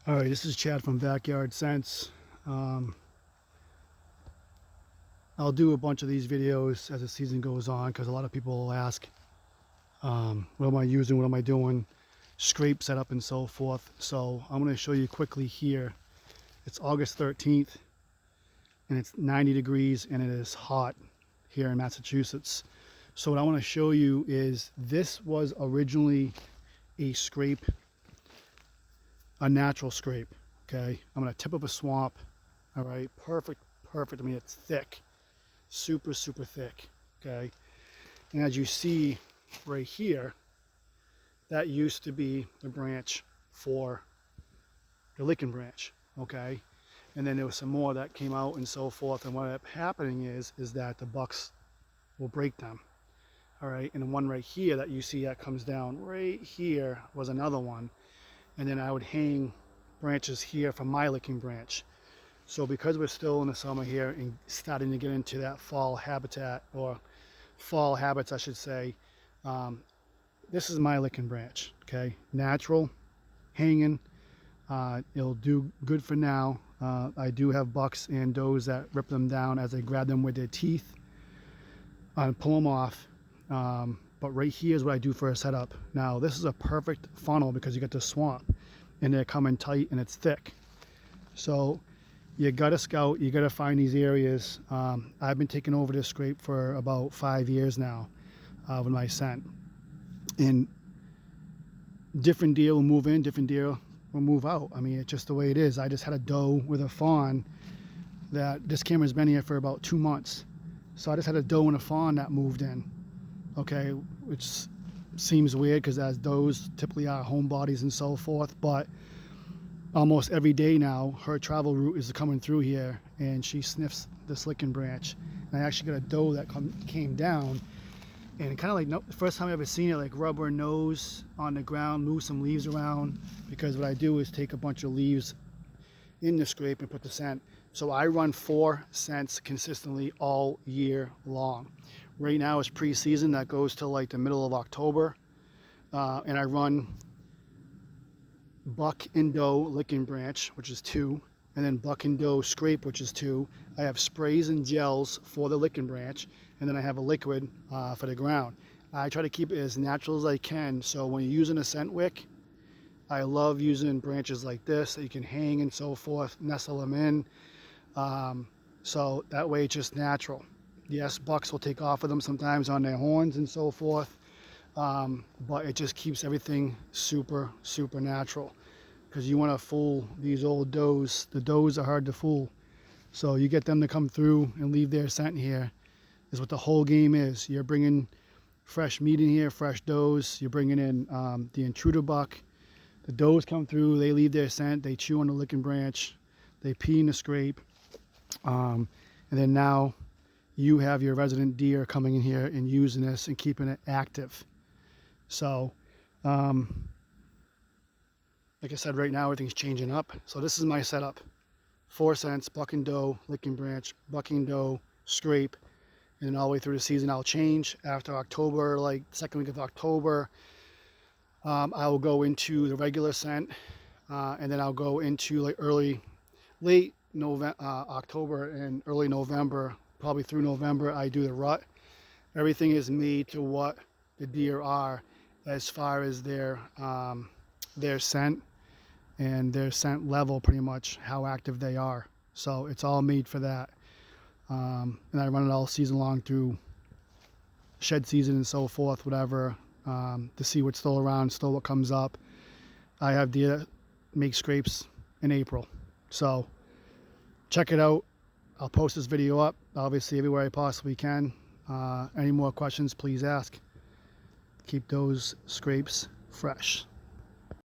All right, this is Chad from Backyard Sense. Um, I'll do a bunch of these videos as the season goes on because a lot of people will ask, what am I using, what am I doing, scrape setup and so forth. So I'm going to show you quickly here. It's August 13th and it's 90 degrees and it is hot here in Massachusetts. So what I want to show you is this was originally a scrape, a natural scrape. Okay, I'm going to tip of a swamp. All right, perfect. I mean, it's thick, super thick. Okay, and as you see right here, that used to be the branch for the licking branch. Okay, and then there was some more that came out and so forth, and what ended up happening is that the bucks will break them. All right, and the one right here that you see that comes down right here was another one, and then I would hang branches here from my licking branch. So because we're still in the summer here and starting to get into that fall habitat, or fall habits I should say, this is my licking branch. Okay, natural, hanging. It'll do good for now. I do have bucks and does that rip them down as they grab them with their teeth and pull them off. But right here is what I do for a setup. Now this is a perfect funnel because you got the swamp and they're coming tight and it's thick. So you gotta scout, you gotta find these areas. I've been taking over this scrape for about 5 years now with my scent. And different deer will move in, different deer will move out. I mean, it's just the way it is. I just had a doe with a fawn that this camera's been here for about 2 months. So I just had a doe and a fawn that moved in. Okay, which seems weird because as does typically are homebodies and so forth, but almost every day now her travel route is coming through here and she sniffs this licking branch. And I actually got a doe that came down and kind of like, no, the first time I ever seen it, like rub her nose on the ground, move some leaves around, because what I do is take a bunch of leaves in the scrape and put the scent. So I run 4 scents consistently all year long. Right now it's pre-season that goes till like the middle of October, and I run buck and doe licking branch, which is 2, and then buck and doe scrape, which is 2. I have sprays and gels for the licking branch, and then I have a liquid for the ground. I try to keep it as natural as I can, so when you're using a scent wick, I love using branches like this that you can hang and so forth, nestle them in, so that way it's just natural. Yes, bucks will take off of them sometimes on their horns and so forth, but it just keeps everything super natural, because you want to fool these old does. The does are hard to fool, so you get them to come through and leave their scent here is what the whole game is. You're bringing fresh meat in here, fresh does. You're bringing in the intruder buck. The does come through, they leave their scent, they chew on the licking branch, they pee in the scrape, and then now you have your resident deer coming in here and using this and keeping it active. So like I said, right now everything's changing up. So this is my setup: 4 scents, buck and doe, licking branch, buck and doe, scrape, and then all the way through the season I'll change. After October, like second week of October, I will go into the regular scent, and then I'll go into like late November, October and early November, probably through November, I do the rut. Everything is made to what the deer are as far as their scent and their scent level, pretty much how active they are. So it's all made for that. And I run it all season long through shed season and so forth, whatever, to see what's still around, still what comes up. I have deer make scrapes in April. So check it out. I'll post this video up, obviously, everywhere I possibly can. Any more questions, please ask. Keep those scrapes fresh.